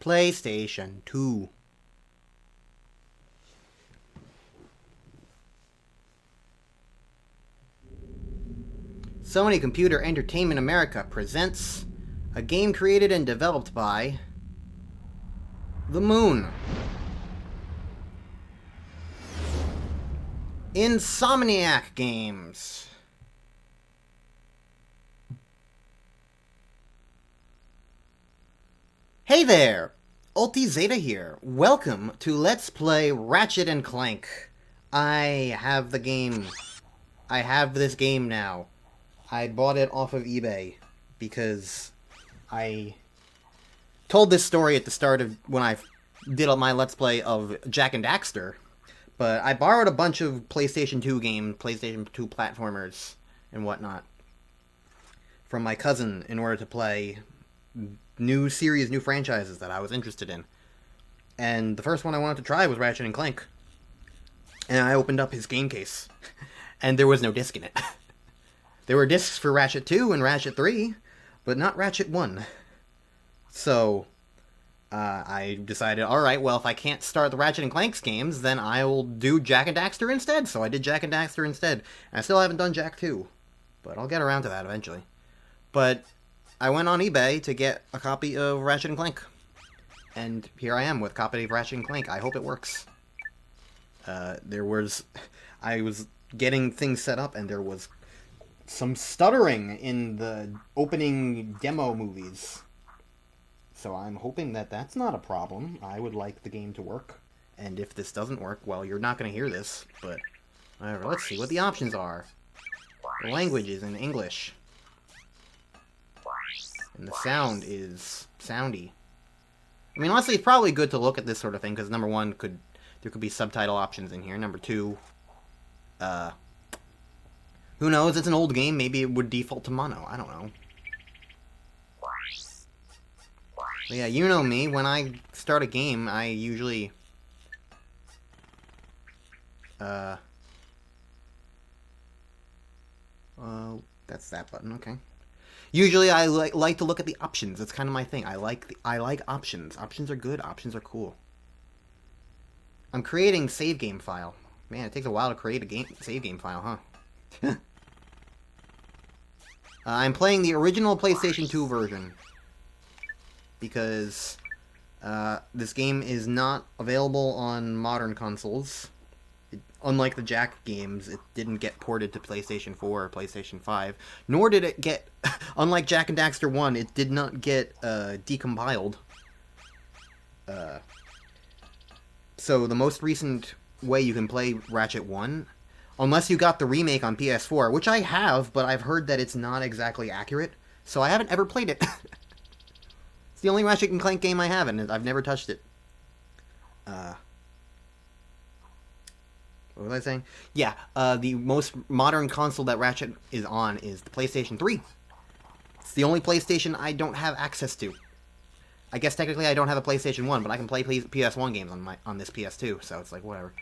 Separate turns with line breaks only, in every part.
PlayStation 2. Sony Computer Entertainment America presents a game created and developed by The Moon. Insomniac Games. Hey there! Ulti Zeta here. Welcome to Let's Play Ratchet and Clank. I have the game. I have this game now. I bought it off of eBay because I told this story at the start of when I did my Let's Play of Jak and Daxter, but I borrowed a bunch of PlayStation 2 games, PlayStation 2 platformers, and whatnot from my cousin in order to play new series, new franchises that I was interested in. And the first one I wanted to try was Ratchet and Clank. And I opened up his game case, and there was no disc in it. There were discs for Ratchet 2 and Ratchet 3, but not Ratchet 1. So, I decided, alright, well, if I can't start the Ratchet and Clank's games, then I will do Jak and Daxter instead. So I did Jak and Daxter instead. And I still haven't done Jak 2, but I'll get around to that eventually. But I went on eBay to get a copy of Ratchet and Clank. And here I am with a copy of Ratchet and Clank. I hope it works. I was getting things set up, and there was some stuttering in the opening demo movies. So I'm hoping that that's not a problem. I would like the game to work. And if this doesn't work, well, you're not going to hear this. But whatever, let's see what the options are. The language is in English. And the sound is soundy. I mean, honestly, it's probably good to look at this sort of thing, because number one, there could be subtitle options in here. Number two, who knows? It's an old game. Maybe it would default to mono. I don't know. But yeah, you know me. When I start a game, I usually that's that button. Okay. Usually, I like to look at the options. It's kind of my thing. I like options. Options are good. Options are cool. I'm creating save game file. Man, it takes a while to create a save game file, huh? I'm playing the original PlayStation 2 version because this game is not available on modern consoles. Unlike the Jak games, it didn't get ported to PlayStation 4 or PlayStation 5, nor did it get, unlike Jak and Daxter 1, it did not get decompiled. So the most recent way you can play Ratchet 1, unless you got the remake on PS4, which I have, but I've heard that it's not exactly accurate, so I haven't ever played it. It's the only Ratchet and Clank game I have, and I've never touched it. What was I saying? Yeah, the most modern console that Ratchet is on is the PlayStation 3. It's the only PlayStation I don't have access to. I guess technically I don't have a PlayStation 1, but I can play PS1 games on this PS2, so it's like, whatever.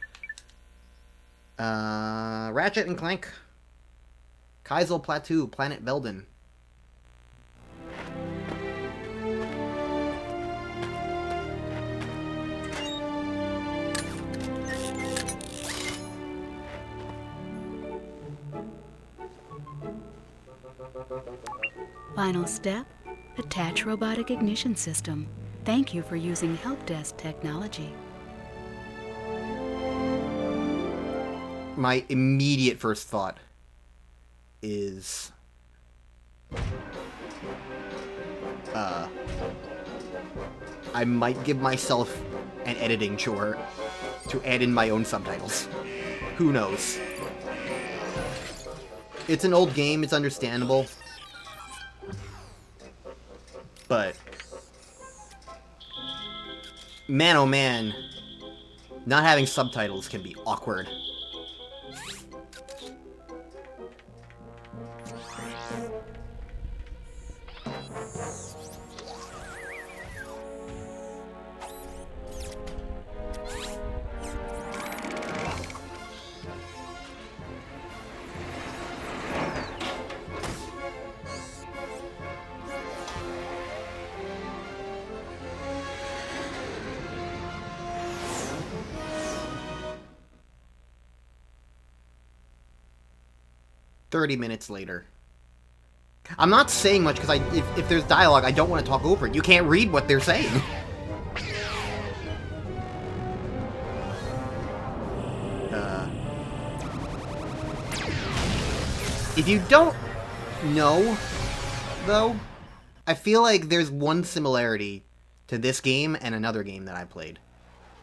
Ratchet and Clank. Kaisel Plateau, Planet Belden.
Final step, attach robotic ignition system. Thank you for using help desk technology.
My immediate first thought is I might give myself an editing chore to add in my own subtitles. Who knows? It's an old game, it's understandable. But man, oh man, not having subtitles can be awkward. 30 minutes later. I'm not saying much because if there's dialogue, I don't want to talk over it. You can't read what they're saying. If you don't know, though, I feel like there's one similarity to this game and another game that I played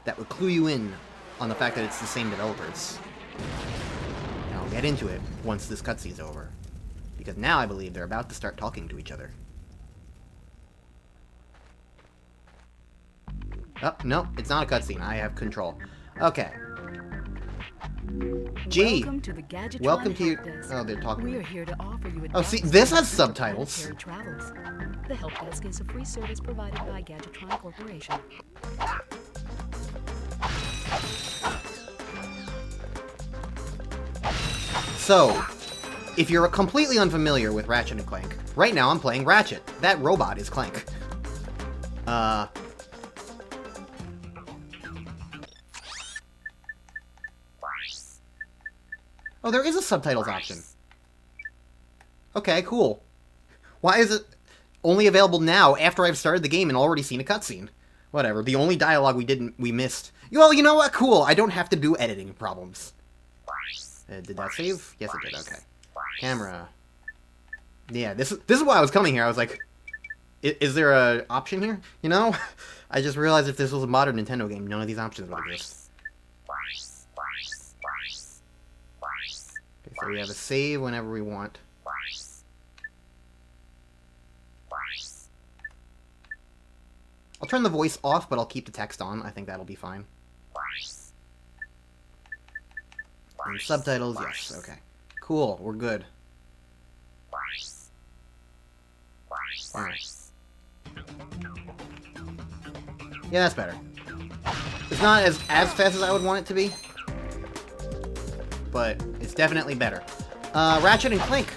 that would clue you in on the fact that it's the same developers. And I'll get into it once this cutscene's over, because now I believe they're about to start talking to each other. Oh, no, it's not a cutscene. I have control. Okay. G.
Welcome to the Gadgetron
Welcome to
help
your...
desk.
Oh, they're talking.
We are here to offer you
Oh, see,
advice
this has
on
subtitles.
planetary travels. The help desk is a free service provided by Gadgetron Corporation.
So, if you're completely unfamiliar with Ratchet and Clank, right now I'm playing Ratchet. That robot is Clank. Oh, there is a subtitles option. Okay, cool. Why is it only available now after I've started the game and already seen a cutscene? Whatever, the only dialogue we missed. Well, you know what? Cool, I don't have to do editing problems. Did that save? Yes, it did, okay. Camera. Yeah, this is why I was coming here. I was like, is there a option here? You know? I just realized if this was a modern Nintendo game, none of these options would exist. Okay, so we have a save whenever we want. I'll turn the voice off, but I'll keep the text on. I think that'll be fine. And subtitles, yes, okay. Cool, we're good. Alright. Yeah, that's better. It's not as fast as I would want it to be, but it's definitely better. Ratchet and Clank.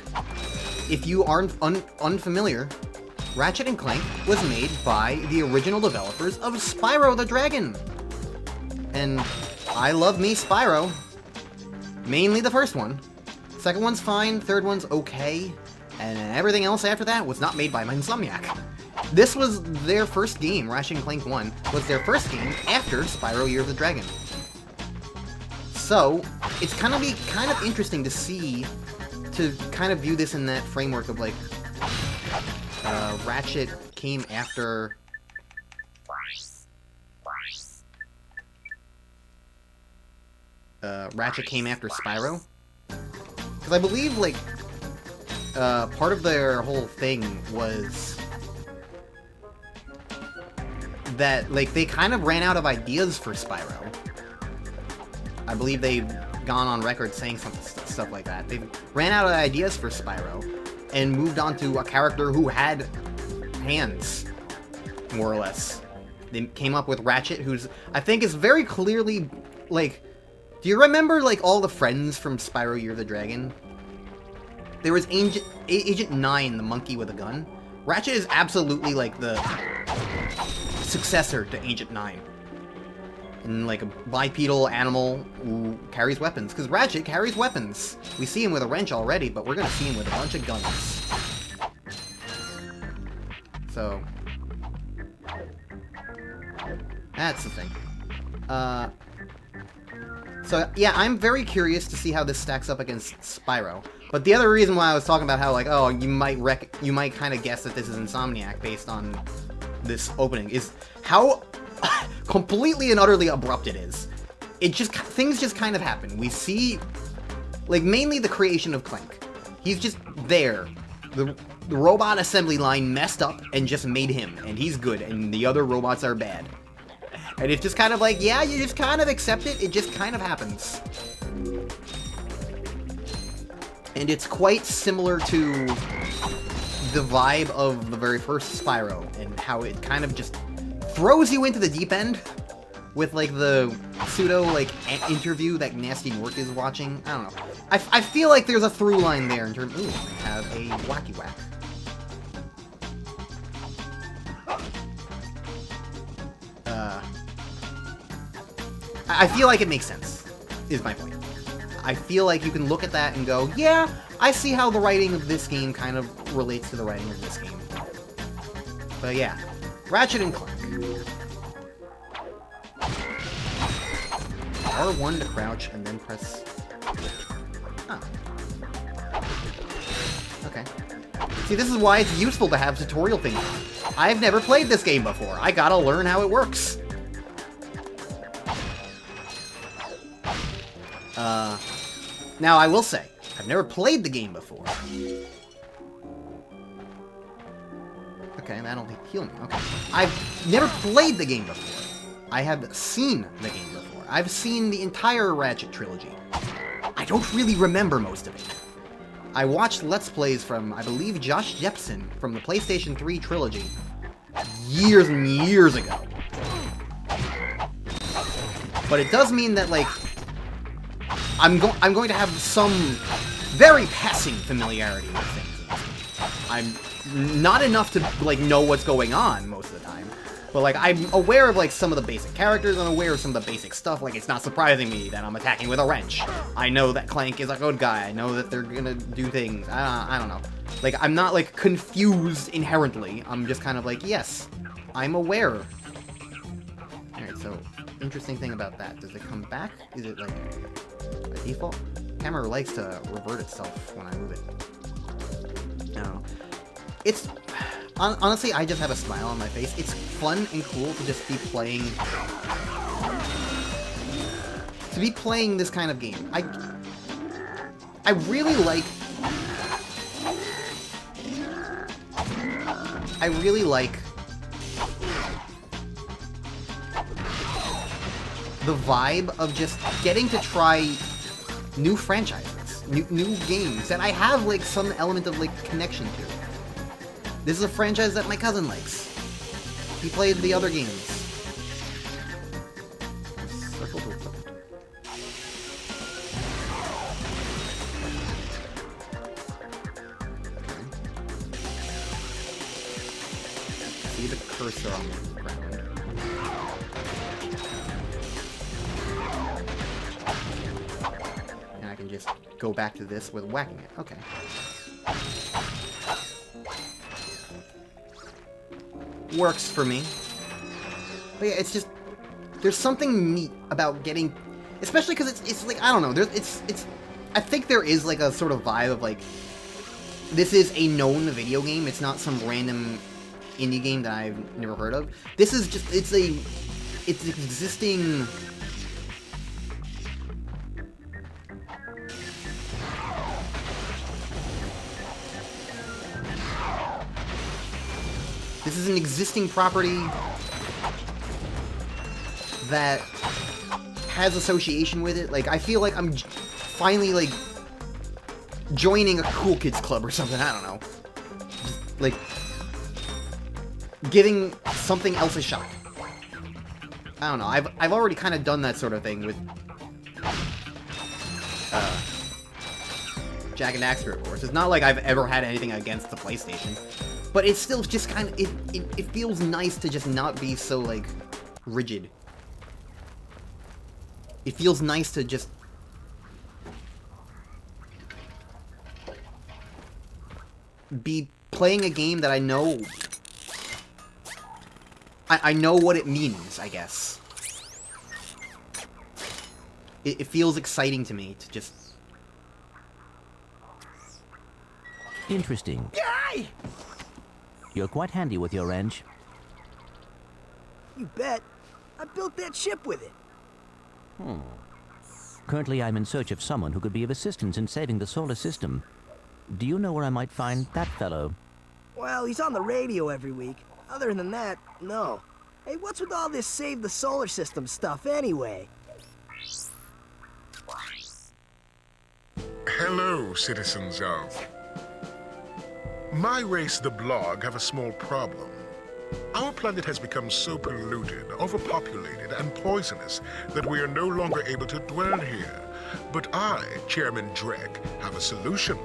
If you aren't unfamiliar, Ratchet and Clank was made by the original developers of Spyro the Dragon. And I love me Spyro. Mainly the first one. Second one's fine, third one's okay, and everything else after that was not made by Insomniac. This was their first game, Ratchet and Clank 1, was their first game after Spyro Year of the Dragon. So, it's kind of interesting to see, to kind of view this in that framework of like, Ratchet came after... Ratchet came after Spyro? Because I believe, like, part of their whole thing was that, like, they kind of ran out of ideas for Spyro. I believe they've gone on record saying stuff like that. They ran out of ideas for Spyro and moved on to a character who had hands, more or less. They came up with Ratchet, who's, I think, is very clearly, like... Do you remember, like, all the friends from Spyro Year of the Dragon? There was Agent 9, the monkey with a gun. Ratchet is absolutely, like, the successor to Agent 9. And, like, a bipedal animal who carries weapons. Because Ratchet carries weapons. We see him with a wrench already, but we're gonna see him with a bunch of guns. So... that's the thing. So, yeah, I'm very curious to see how this stacks up against Spyro. But the other reason why I was talking about how, like, oh, you might kind of guess that this is Insomniac based on this opening is how completely and utterly abrupt it is. Things just kind of happen. We see, like, mainly the creation of Clank. He's just there. The robot assembly line messed up and just made him, and he's good, and the other robots are bad. And it's just kind of like, yeah, you just kind of accept it, it just kind of happens. And it's quite similar to the vibe of the very first Spyro, and how it kind of just throws you into the deep end with, like, the pseudo, like, interview that Nasty Nork is watching. I don't know. I feel like there's a through line there in terms... Ooh, I have a Wacky Whack. I feel like it makes sense, is my point. I feel like you can look at that and go, yeah, I see how the writing of this game kind of relates to the writing of this game. But yeah, Ratchet and Clank. R1 to crouch and then press... Oh. Okay. See, this is why it's useful to have tutorial things. I've never played this game before. I gotta learn how it works. Now I will say, I've never played the game before. Okay, that'll heal me. Okay. I've never played the game before. I have seen the game before. I've seen the entire Ratchet trilogy. I don't really remember most of it. I watched Let's Plays from, I believe, Josh Jepson from the PlayStation 3 trilogy years and years ago. But it does mean that, like, I'm going to have some very passing familiarity with things. I'm not enough to, like, know what's going on most of the time. But, like, I'm aware of, like, some of the basic characters. I'm aware of some of the basic stuff. Like, it's not surprising me that I'm attacking with a wrench. I know that Clank is a good guy. I know that they're gonna do things. I don't know. Like, I'm not, like, confused inherently. I'm just kind of like, yes, I'm aware. Alright, so, interesting thing about that. Does it come back? Is it, like, by default? Camera likes to revert itself when I move it. No. It's... Honestly, I just have a smile on my face. It's fun and cool to just be playing... To be playing this kind of game. I really like... I really like... the vibe of just getting to try new franchises, new games that I have, like, some element of, like, connection to. This is a franchise that my cousin likes. He played the other games. Circle to equip. See the cursor on the ground. And I can just go back to this with whacking it. Okay. Works for me. But yeah, it's just... There's something neat about getting... Especially because it's like, I don't know, it's... I think there is, like, a sort of vibe of, like... This is a known video game. It's not some random indie game that I've never heard of. This is just... It's existing... This is an existing property that has association with it. Like, I feel like I'm finally, like, joining a cool kids club or something. I don't know. Just, like, giving something else a shot. I don't know. I've already kind of done that sort of thing with Jak and Daxter, of course. It's not like I've ever had anything against the PlayStation. But it's still just kind of, it feels nice to just not be so, like, rigid. It feels nice to just... be playing a game that I know... I know what it means, I guess. It feels exciting to me to just...
Interesting.
Yay!
You're quite handy with your wrench.
You bet. I built that ship with it.
Currently, I'm in search of someone who could be of assistance in saving the solar system. Do you know where I might find that fellow?
Well, he's on the radio every week. Other than that, no. Hey, what's with all this save the solar system stuff anyway?
Hello, citizens of... My race, the Blog, have a small problem. Our planet has become so polluted, overpopulated, and poisonous that we are no longer able to dwell here. But I, Chairman Drek, have a solution.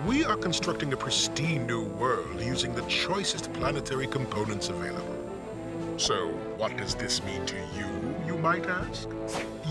We are constructing a pristine new world using the choicest planetary components available. So, what does this mean to you, you might ask?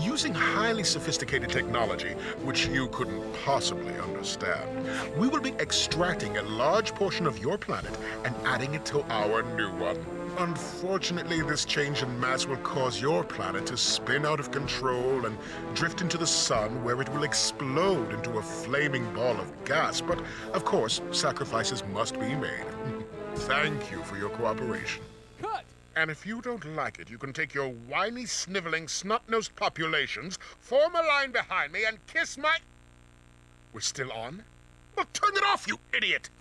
Using highly sophisticated technology, which you couldn't possibly understand, we will be extracting a large portion of your planet and adding it to our new one. Unfortunately, this change in mass will cause your planet to spin out of control and drift into the sun, where it will explode into a flaming ball of gas. But, of course, sacrifices must be made. Thank you for your cooperation.
Cut!
And if you don't like it, you can take your whiny, sniveling, snot-nosed populations, form a line behind me, and kiss my... We're still on? Well, turn it off, you idiot!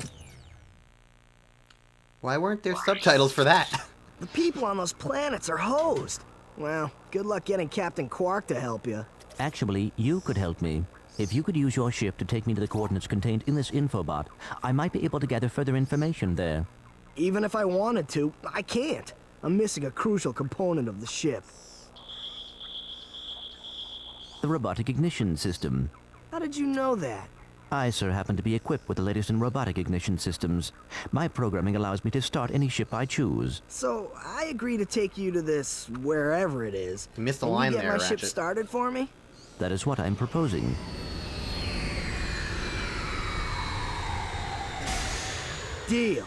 Why weren't there subtitles for that?
The people on those planets are hosed. Well, good luck getting Captain Quark to help you.
Actually, you could help me. If you could use your ship to take me to the coordinates contained in this infobot, I might be able to gather further information there.
Even if I wanted to, I can't. I'm missing a crucial component of the ship.
The robotic ignition system.
How did you know that?
I, sir, happen to be equipped with the latest in robotic ignition systems. My programming allows me to start any ship I choose.
So, I agree to take you to this wherever it is.
You missed the
Can
line
you get
there,
my ship
Ratchet.
started for me?
That is what I'm proposing.
Deal.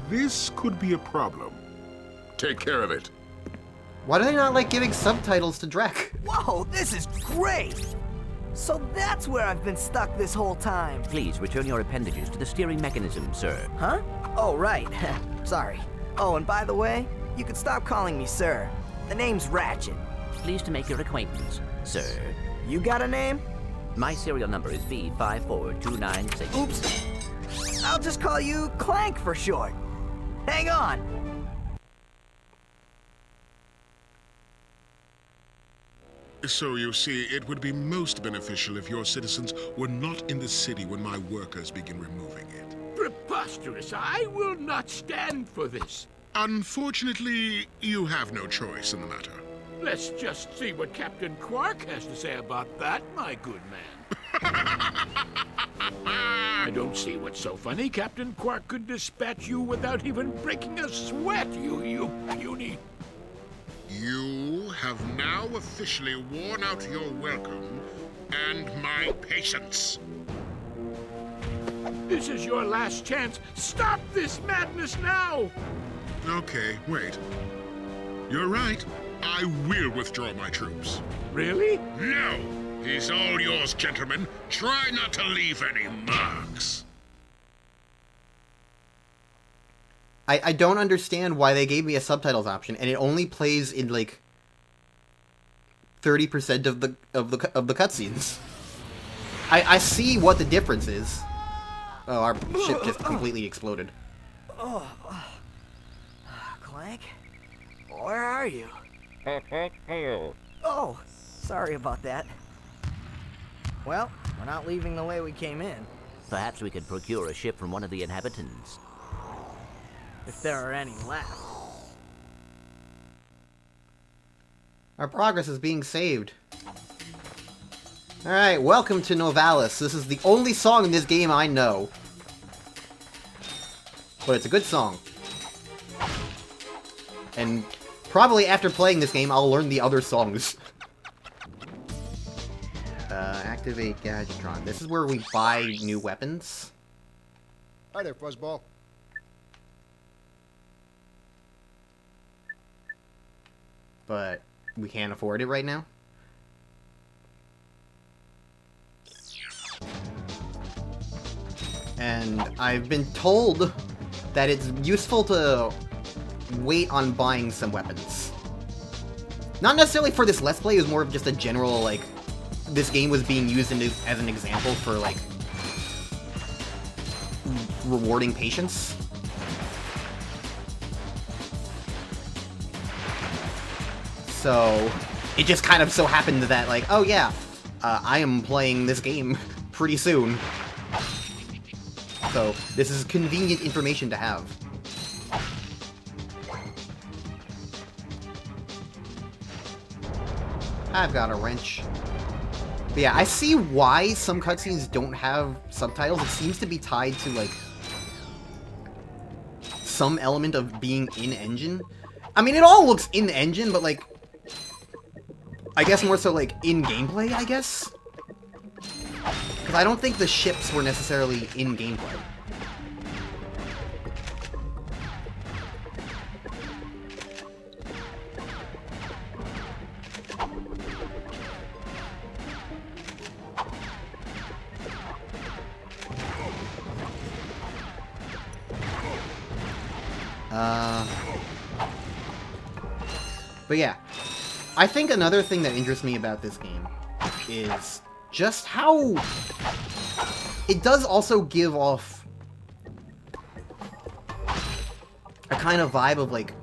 This could be a problem. Take care of it.
Why do they not like giving subtitles to Drek?
Whoa, this is great! So that's where I've been stuck this whole time.
Please return your appendages to the steering mechanism, sir.
Huh? Oh, right. Sorry. Oh, and by the way, you can stop calling me sir. The name's Ratchet.
Pleased to make your acquaintance, sir.
You got a name?
My serial number is V54296.
Oops. I'll just call you Clank for short. Hang on.
So you see, it would be most beneficial if your citizens were not in the city when my workers begin removing it.
Preposterous! I will not stand for this.
Unfortunately, you have no choice in the matter.
Let's just see what Captain Quark has to say about that, my good man. I don't see what's so funny. Captain Quark could dispatch you without even breaking a sweat, you puny...
You have now officially worn out your welcome and my patience.
This is your last chance. Stop this madness now!
Okay, wait. You're right. I will withdraw my troops.
Really?
No! He's all yours, gentlemen. Try not to leave any marks.
I don't understand why they gave me a subtitles option, and it only plays in like 30% of the cutscenes. I see what the difference is. Oh, our ship just completely exploded.
Clank? Where are you? Oh, sorry about that. Well, we're not leaving the way we came in.
Perhaps we could procure a ship from one of the inhabitants.
If there are any left.
Our progress is being saved. Alright, welcome to Novalis. This is the only song in this game I know. But it's a good song. And probably after playing this game, I'll learn the other songs. Activate Gadgetron. This is where we buy new weapons.
Hi there, Fuzzball.
But we can't afford it right now. And I've been told that it's useful to wait on buying some weapons. Not necessarily for this Let's Play, it was more of just a general, like, this game was being used as an example for, like, rewarding patience. So, it just kind of so happened that, like, oh yeah, I am playing this game pretty soon. So, this is convenient information to have. I've got a wrench. But yeah, I see why some cutscenes don't have subtitles. It seems to be tied to, like, some element of being in-engine. I mean, it all looks in-engine, but, like, I guess more so, like, in gameplay, I guess? Because I don't think the ships were necessarily in gameplay. But yeah, I think another thing that interests me about this game is just how it does also give off a kind of vibe of, like,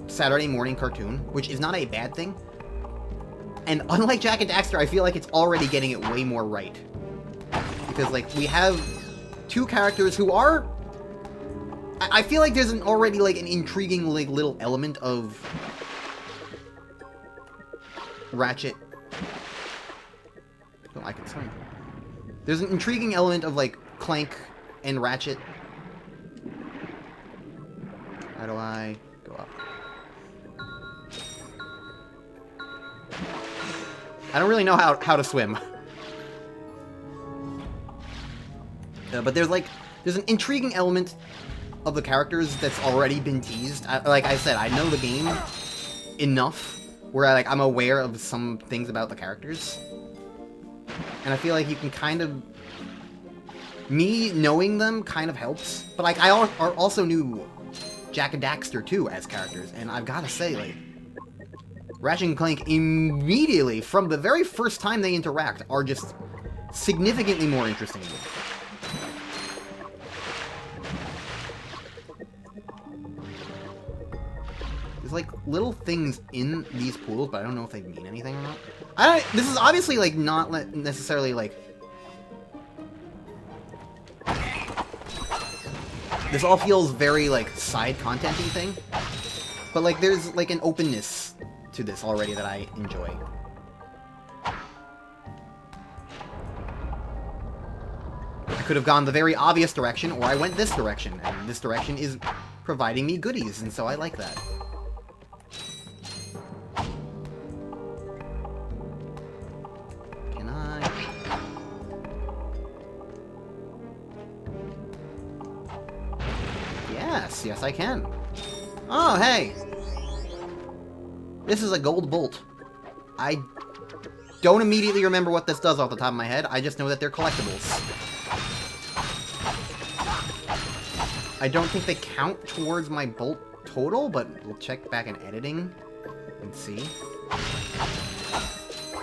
Saturday morning cartoon, which is not a bad thing. And unlike Jak and Daxter, I feel like it's already getting it way more right. Because, like, we have two characters who are... I feel like there's already, like, an intriguing, like, little element of Ratchet. Oh, I can swing. There's an intriguing element of, like, Clank and Ratchet. How do I go up? I don't really know how to swim. But there's an intriguing element of the characters that's already been teased. Like I said, I know the game enough where I'm aware of some things about the characters. And I feel like you can kind of... Me knowing them kind of helps. But, like, I also knew Jak and Daxter, too, as characters. And I've got to say, like, Ratchet and Clank immediately, from the very first time they interact, are just significantly more interesting to me. There's, like, little things in these pools, but I don't know if they mean anything or not. This is obviously, like, not necessarily, like... This all feels very, like, side content-y thing. But, like, there's, like, an openness to this already that I enjoy. I could have gone the very obvious direction, or I went this direction, and this direction is providing me goodies, and so I like that. Can I... Yes, I can. Oh, hey! This is a gold bolt. I don't immediately remember what this does off the top of my head. I just know that they're collectibles. I don't think they count towards my bolt total, but we'll check back in editing and see.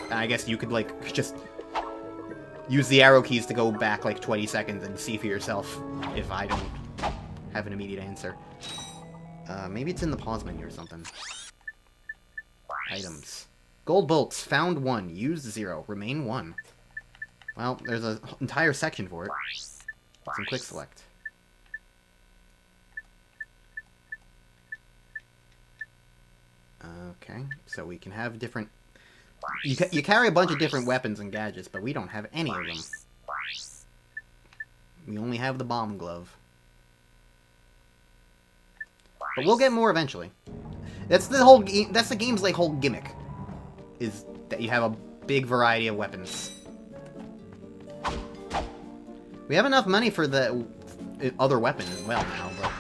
And I guess you could, like, just use the arrow keys to go back, like, 20 seconds and see for yourself if I don't have an immediate answer. Maybe it's in the pause menu or something. Items. Gold bolts. Found 1. Used 0. Remain 1. Well, there's an entire section for it. Some quick select. Okay, so we can have different... You carry a bunch of different weapons and gadgets, but we don't have any of them. We only have the bomb glove. But we'll get more eventually. That's the game's, like, whole gimmick. Is that you have a big variety of weapons. We have enough money for the other weapon as well now, but...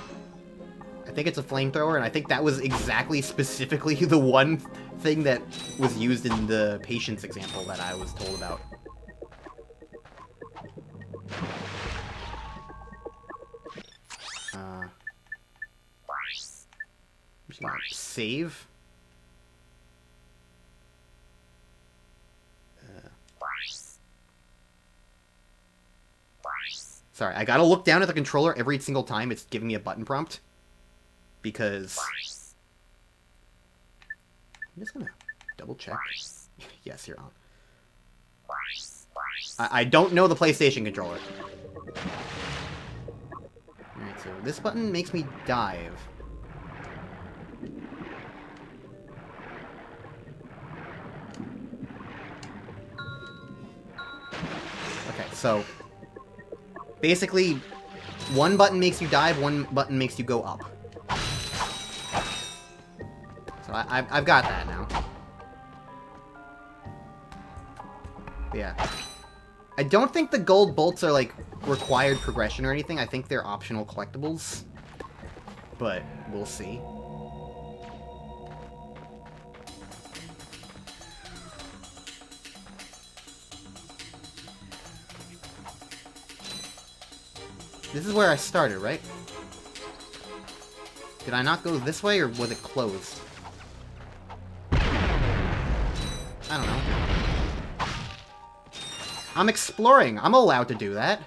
I think it's a flamethrower, and I think that was exactly, specifically, the one thing that was used in the patience example that I was told about. I'm just gonna save. Sorry, I gotta look down at the controller every single time it's giving me a button prompt. Because... I'm just gonna double check. Yes, you're on. I don't know the PlayStation controller. Alright, so this button makes me dive. So, basically, one button makes you dive, one button makes you go up. So I've got that now. But yeah. I don't think the gold bolts are, like, required progression or anything. I think they're optional collectibles. But we'll see. This is where I started, right? Did I not go this way, or was it closed? I don't know. I'm exploring. I'm allowed to do that.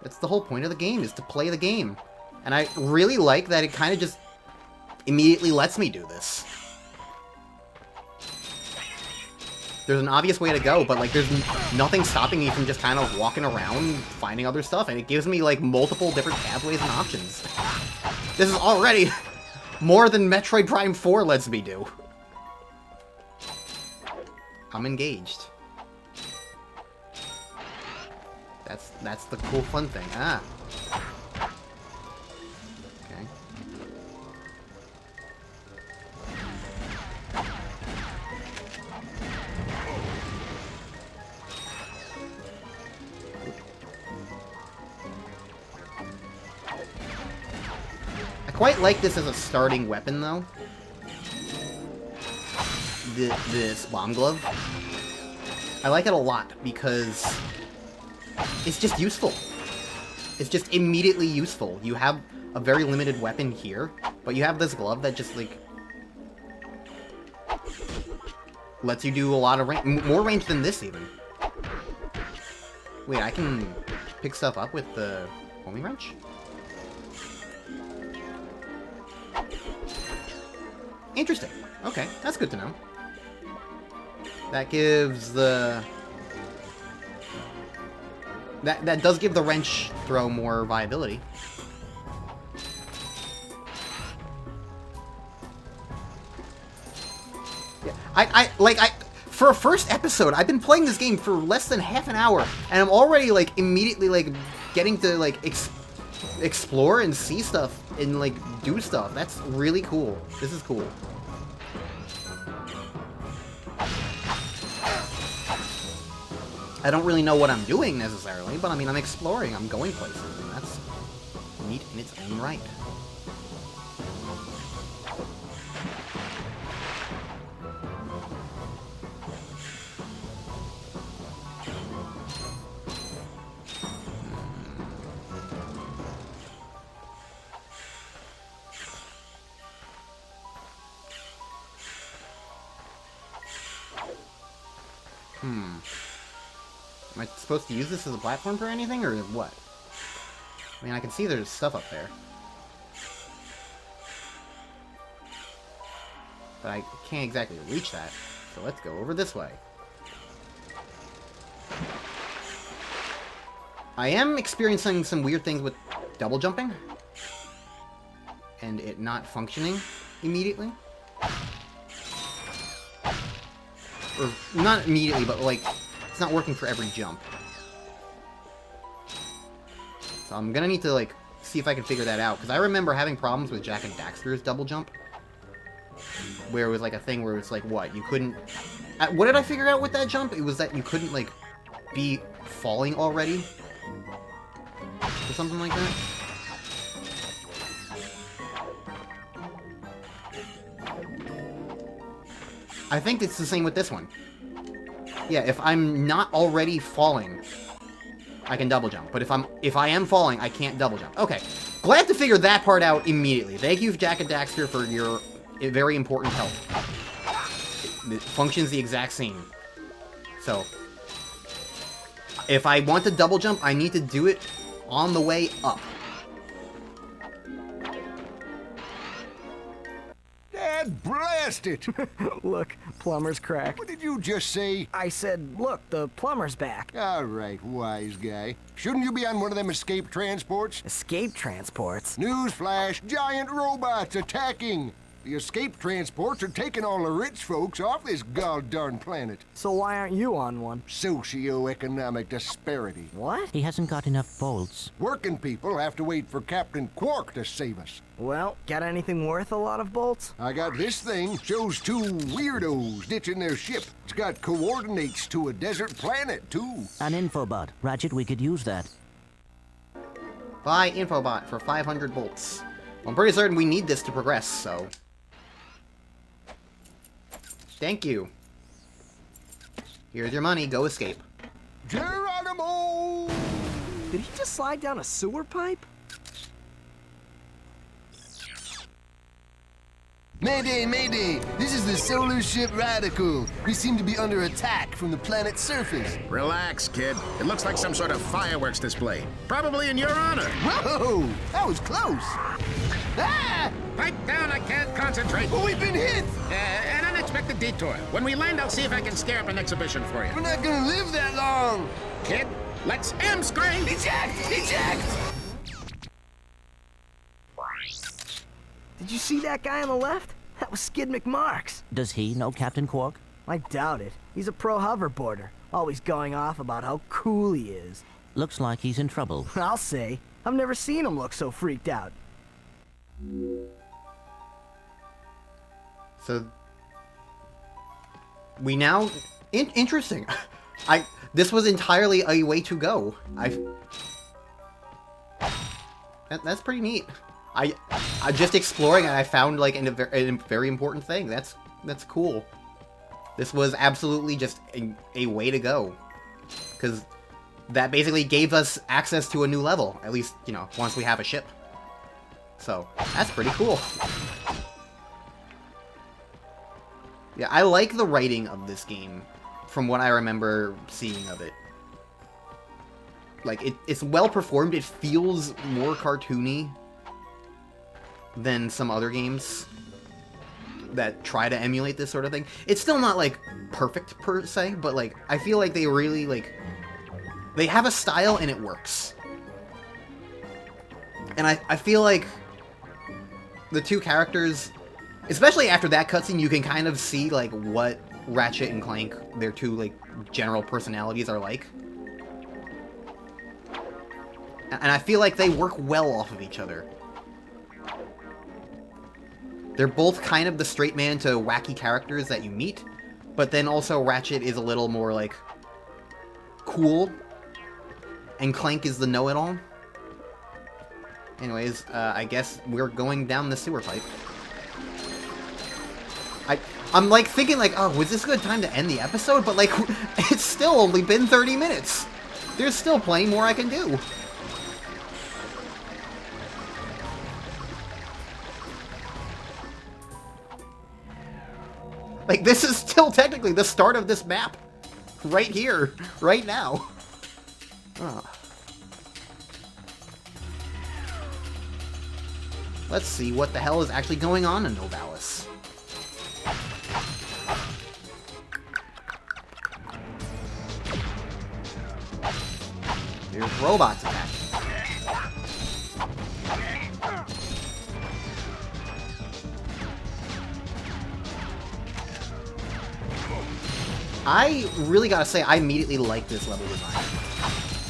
That's the whole point of the game, is to play the game. And I really like that it kind of just immediately lets me do this. There's an obvious way to go, but, like, there's nothing stopping me from just kind of walking around, finding other stuff, and it gives me, like, multiple different pathways and options. This is already more than Metroid Prime 4 lets me do. I'm engaged. That's the cool fun thing. Ah. Okay. I quite like this as a starting weapon, though. This bomb glove. I like it a lot because it's just useful. It's just immediately useful. You have a very limited weapon here, but you have this glove that just, like, lets you do a lot of range. More range than this, even. Wait, I can pick stuff up with the homing wrench? Interesting. Okay, that's good to know. That gives the... That does give the wrench throw more viability. Yeah, for a first episode, I've been playing this game for less than half an hour, and I'm already, like, immediately, like, getting to, like, explore and see stuff and, like, do stuff. That's really cool. This is cool. I don't really know what I'm doing, necessarily, but, I mean, I'm exploring, I'm going places, and that's neat in its own right. Am I supposed to use this as a platform for anything, or what? I mean, I can see there's stuff up there. But I can't exactly reach that, so let's go over this way. I am experiencing some weird things with double jumping. And it not functioning immediately. Or, not immediately, but, like, it's not working for every jump. So I'm gonna need to, like, see if I can figure that out. Because I remember having problems with Jak and Daxter's double jump. Where it was, like, a thing where it's like, what? You couldn't... What did I figure out with that jump? It was that you couldn't, like, be falling already. Or something like that. I think it's the same with this one. Yeah, if I'm not already falling, I can double jump. But if I am falling, I can't double jump. Okay, glad to figure that part out immediately. Thank you, Jak and Daxter, for your very important help. It functions the exact same. So, if I want to double jump, I need to do it on the way up.
Dad bless blast it!
Look, plumber's crack.
What did you just say?
I said, look, the plumber's back.
All right, wise guy. Shouldn't you be on one of them escape transports?
Escape transports?
Newsflash, giant robots attacking! The escape transports are taking all the rich folks off this god-darn planet.
So why aren't you on one?
Socioeconomic disparity.
What?
He hasn't got enough bolts.
Working people have to wait for Captain Quark to save us.
Well, got anything worth a lot of bolts?
I got this thing. Shows two weirdos ditching their ship. It's got coordinates to a desert planet, too.
An infobot. Ratchet, we could use that.
Buy infobot for 500 bolts. Well, I'm pretty certain we need this to progress, so... Thank you. Here's your money. Go escape.
Geronimo!
Did he just slide down a sewer pipe?
Mayday, mayday! This is the solar ship Radical. We seem to be under attack from the planet's surface.
Relax, kid. It looks like some sort of fireworks display. Probably in your honor.
Whoa! That was close! Ah!
Pipe down, I can't concentrate.
But we've been hit!
An unexpected detour. When we land, I'll see if I can scare up an exhibition for you.
We're not gonna live that long!
Kid, let's M-screen!
Eject! Eject!
Did you see that guy on the left? That was Skid McMarks.
Does he know Captain Quark?
I doubt it. He's a pro hoverboarder, always going off about how cool he is.
Looks like he's in trouble.
I'll say. I've never seen him look so freaked out.
So... We now... Interesting. This was entirely a way to go. That's pretty neat. I'm just exploring and I found like a very important thing. That's cool. This was absolutely just a way to go. Because that basically gave us access to a new level. At least, you know, once we have a ship. So, that's pretty cool. Yeah, I like the writing of this game. From what I remember seeing of it. Like, it's well performed. It feels more cartoony than some other games that try to emulate this sort of thing. It's still not, like, perfect per se, but, like, I feel like they really, like, they have a style and it works. And I feel like the two characters, especially after that cutscene, you can kind of see, like, what Ratchet and Clank, their two, like, general personalities are like. And I feel like they work well off of each other. They're both kind of the straight man to wacky characters that you meet, but then also Ratchet is a little more, like, cool, and Clank is the know-it-all. Anyways, I guess we're going down the sewer pipe. I'm, like, thinking, like, oh, was this a good time to end the episode? But, like, it's still only been 30 minutes. There's still plenty more I can do. Like, this is still technically the start of this map. Right here. Right now. Oh. Let's see what the hell is actually going on in Novalis. There's robots attacking. I really gotta say, I immediately like this level design.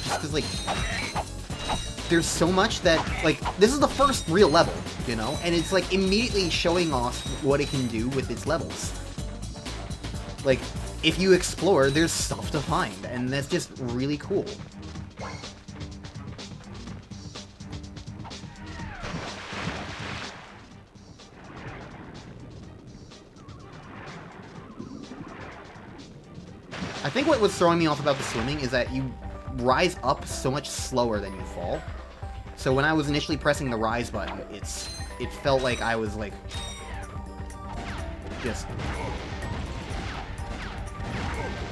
Just because, like, there's so much that, like, this is the first real level, you know? And it's, like, immediately showing off what it can do with its levels. Like, if you explore, there's stuff to find, and that's just really cool. I think what was throwing me off about the swimming is that you rise up so much slower than you fall. So when I was initially pressing the rise button, it felt like I was, like, just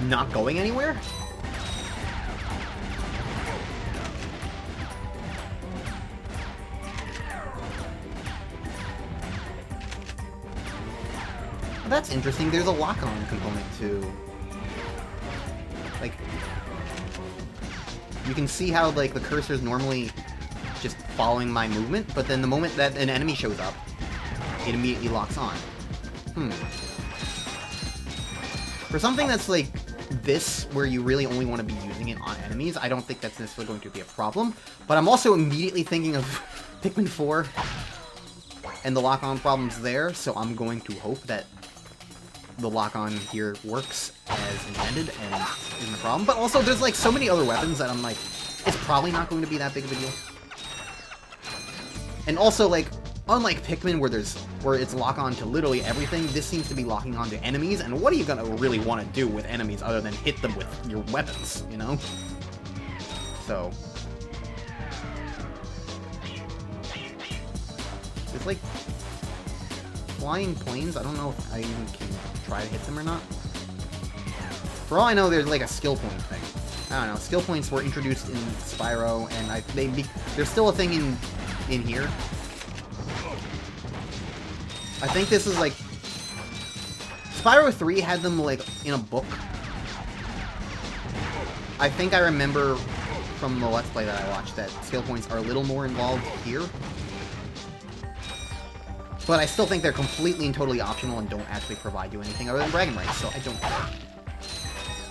not going anywhere. that's interesting. There's a lock-on component too. Like, you can see how, like, the cursor's normally just following my movement, but then the moment that an enemy shows up, it immediately locks on. For something that's like this, where you really only want to be using it on enemies, I don't think that's necessarily going to be a problem. But I'm also immediately thinking of Pikmin 4 and the lock-on problems there, so I'm going to hope that the lock-on here works as intended and isn't a problem. But also, there's like so many other weapons that I'm like, it's probably not going to be that big of a deal. And also, like, unlike Pikmin, where it's lock-on to literally everything, this seems to be locking on to enemies, and what are you gonna really want to do with enemies other than hit them with your weapons, you know? So... It's like... flying planes, I don't know if I even can try to hit them or not. For all I know, there's like a skill point thing. I don't know, skill points were introduced in Spyro, and there's still a thing in here. I think this is like... Spyro 3 had them like in a book. I think I remember from the Let's Play that I watched that skill points are a little more involved here. But I still think they're completely and totally optional and don't actually provide you anything other than bragging rights, so I don't care.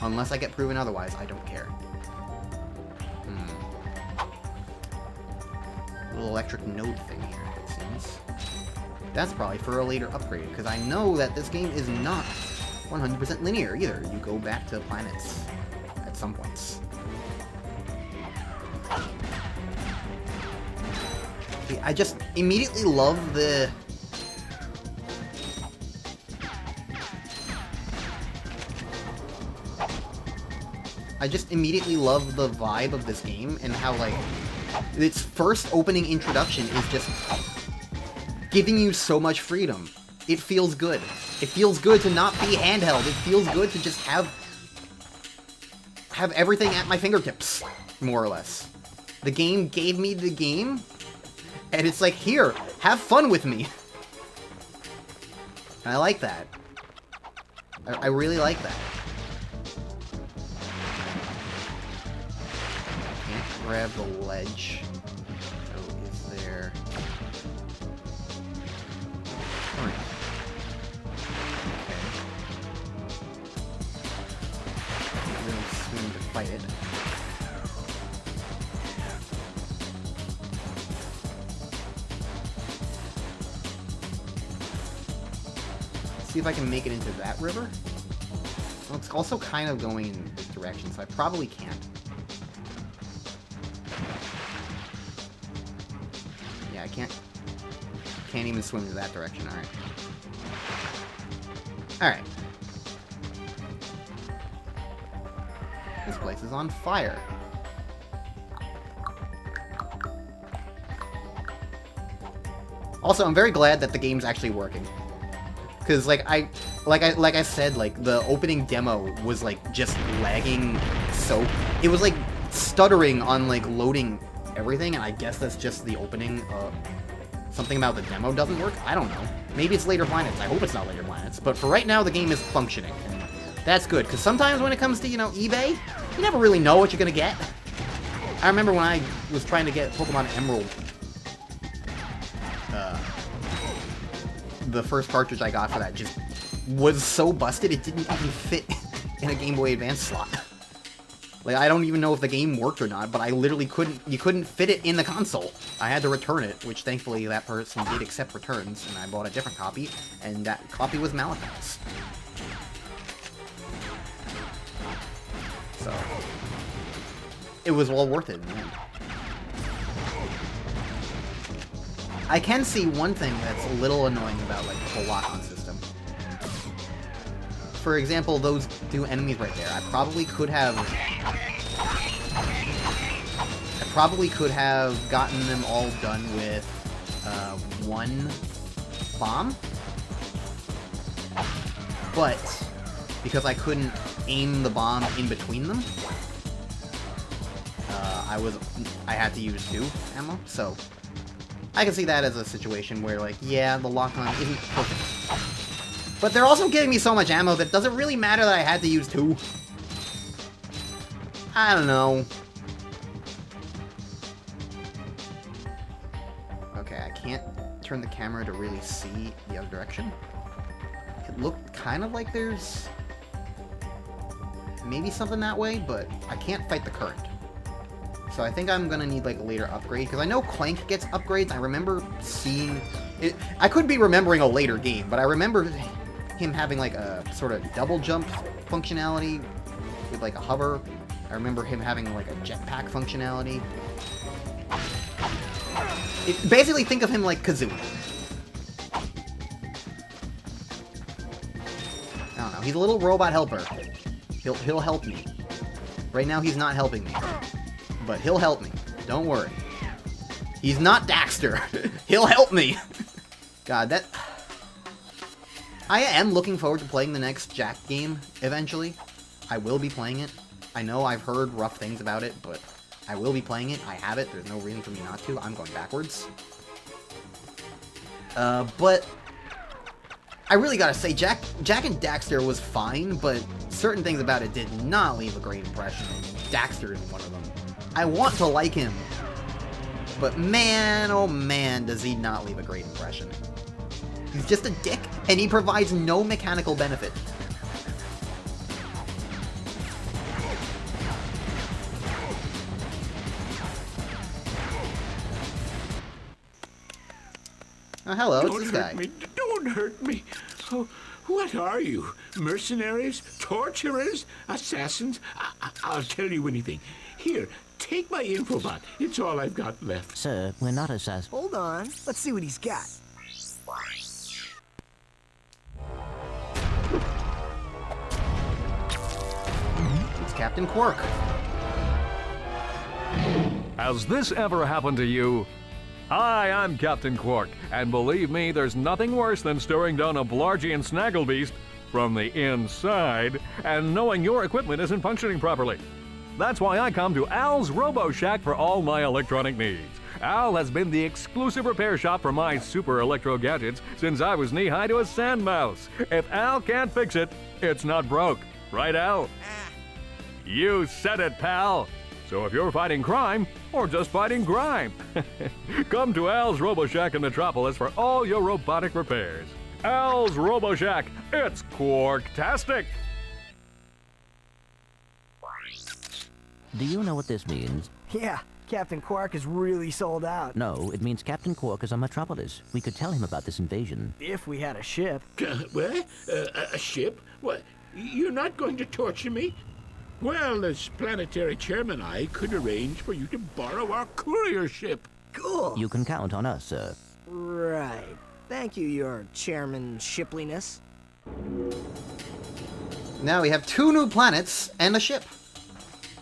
Unless I get proven otherwise, I don't care. Little electric node thing here, it seems. That's probably for a later upgrade, because I know that this game is not 100% linear either. You go back to planets at some points. I just immediately love the... I just immediately love the vibe of this game and how, like, its first opening introduction is just giving you so much freedom. It feels good. It feels good to not be handheld. It feels good to just have everything at my fingertips, more or less. The game gave me the game, and it's like, here, have fun with me. And I like that. I really like that. Grab the ledge. Oh, is there... Alright. Okay. Really swim to fight it. Let's see if I can make it into that river. Well, it's also kind of going in this direction, so I probably can't. I can't even swim to that direction, alright. Alright. This place is on fire. Also, I'm very glad that the game's actually working. Because, like I said, like, the opening demo was, like, just lagging so... It was, like, stuttering on, like, loading everything, and I guess that's just the opening. Something about the demo doesn't work? I don't know. Maybe it's later planets. I hope it's not later planets. But for right now, the game is functioning. And that's good, because sometimes when it comes to, you know, eBay, you never really know what you're gonna get. I remember when I was trying to get Pokemon Emerald. The first cartridge I got for that just was so busted, it didn't even fit in a Game Boy Advance slot. Like, I don't even know if the game worked or not, but I literally you couldn't fit it in the console. I had to return it, which thankfully that person did accept returns, and I bought a different copy, and that copy was Malachi's. So, it was well worth it in the end. I can see one thing that's a little annoying about, like, the whole lock-on system. For example, those two enemies right there, I probably could have gotten them all done with one bomb, but because I couldn't aim the bomb in between them, I had to use 2 ammo, so I can see that as a situation where, like, yeah, the lock-on isn't perfect. But they're also giving me so much ammo that it doesn't really matter that I had to use 2. I don't know. Okay, I can't turn the camera to really see the other direction. It looked kind of like there's maybe something that way, but I can't fight the current. So I think I'm gonna need like a later upgrade, because I know Clank gets upgrades. I remember seeing it. I could be remembering a later game, but I remember him having like a sort of double jump functionality with like a hover. I remember him having like a jetpack functionality. Basically, think of him like Kazoo. I don't know. He's a little robot helper. He'll help me. Right now, he's not helping me. But he'll help me. Don't worry. He's not Daxter. He'll help me. God, that... I am looking forward to playing the next Jack game, eventually. I will be playing it. I know I've heard rough things about it, but I will be playing it. I have it. There's no reason for me not to. I'm going backwards. But... I really gotta say, Jack and Daxter was fine, but certain things about it did not leave a great impression, and Daxter is one of them. I want to like him, but man, oh man, does he not leave a great impression. He's just a dick, and he provides no mechanical benefit. Oh, hello, it's this guy.
Don't hurt me. Oh, what are you? Mercenaries? Torturers? Assassins? I'll tell you anything. Here, take my infobot. It's all I've got left.
Sir, we're not assassins.
Hold on. Let's see what he's got.
It's Captain Quark.
Has this ever happened to you? Hi, I'm Captain Quark, and believe me, there's nothing worse than staring down a Blargian snagglebeast from the inside and knowing your equipment isn't functioning properly. That's why I come to Al's Robo Shack for all my electronic needs. Al has been the exclusive repair shop for my super electro gadgets since I was knee-high to a sand mouse. If Al can't fix it, it's not broke. Right, Al? You said it, pal. So if you're fighting crime, or just fighting grime, come to Al's Robo Shack in Metropolis for all your robotic repairs. Al's Robo Shack, it's Quarktastic!
Do you know what this means?
Yeah, Captain Quark is really sold out.
No, it means Captain Quark is on Metropolis. We could tell him about this invasion.
If we had a ship.
What? A ship? What? You're not going to torture me? Well, as planetary chairman, I could arrange for you to borrow our courier ship.
Cool.
You can count on us, sir.
Right. Thank you, your chairman shipliness.
Now we have 2 new planets and a ship.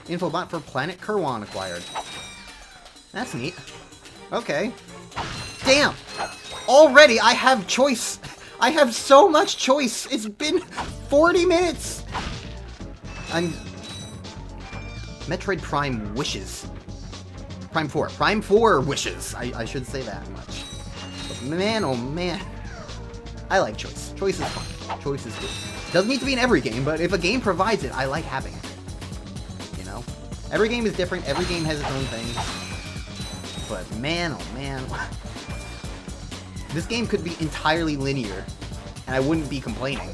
Infobot for planet Kerwan acquired. That's neat. Okay. Damn! Already I have choice! I have so much choice! It's been 40 minutes! Metroid Prime wishes. Prime 4. Prime 4 wishes. I should say that much. But man, oh man. I like choice. Choice is fun. Choice is good. Doesn't need to be in every game, but if a game provides it, I like having it. You know? Every game is different. Every game has its own thing. But man, oh man. This game could be entirely linear, and I wouldn't be complaining.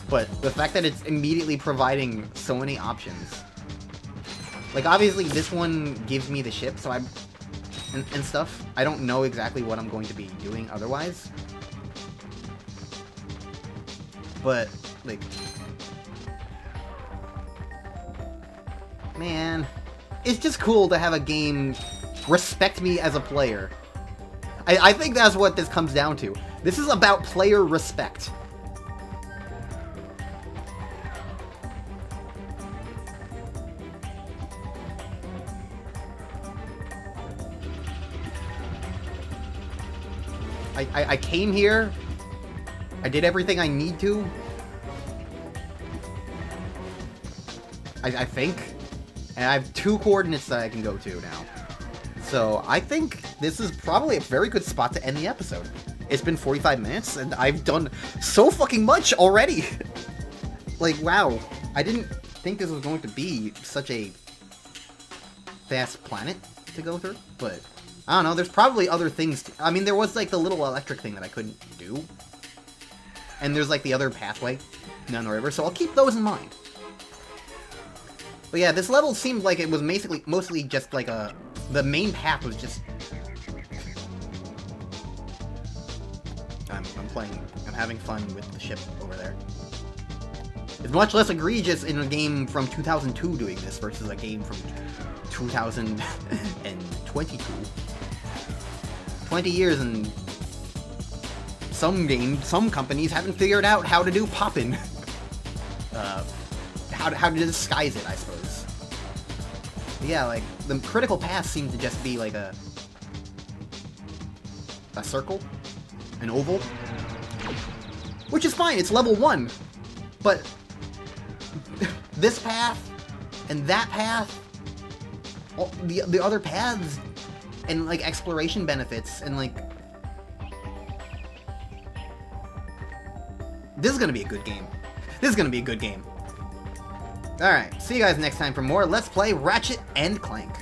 But the fact that it's immediately providing so many options. Like, obviously, this one gives me the ship, so and stuff. I don't know exactly what I'm going to be doing otherwise. But, like... Man... It's just cool to have a game respect me as a player. I think that's what this comes down to. This is about player respect. I came here. I did everything I need to. I think. And I have 2 coordinates that I can go to now. So I think this is probably a very good spot to end the episode. It's been 45 minutes, and I've done so fucking much already! Like, wow. I didn't think this was going to be such a fast planet to go through, but I don't know, there's probably other things I mean, there was, like, the little electric thing that I couldn't do, and there's, like, the other pathway down the river, so I'll keep those in mind. But yeah, this level seemed like it was mostly just, like, the main path was just... I'm having fun with the ship over there. It's much less egregious in a game from 2002 doing this versus a game from 2022. 20 years and some companies haven't figured out how to do poppin'. How to disguise it, I suppose. But yeah, like, the critical path seemed to just be like a circle, an oval, which is fine, it's level 1, but this path, and that path, all the other paths, and, like, exploration benefits, and, like... This is gonna be a good game. This is gonna be a good game. Alright, see you guys next time for more Let's Play Ratchet and Clank.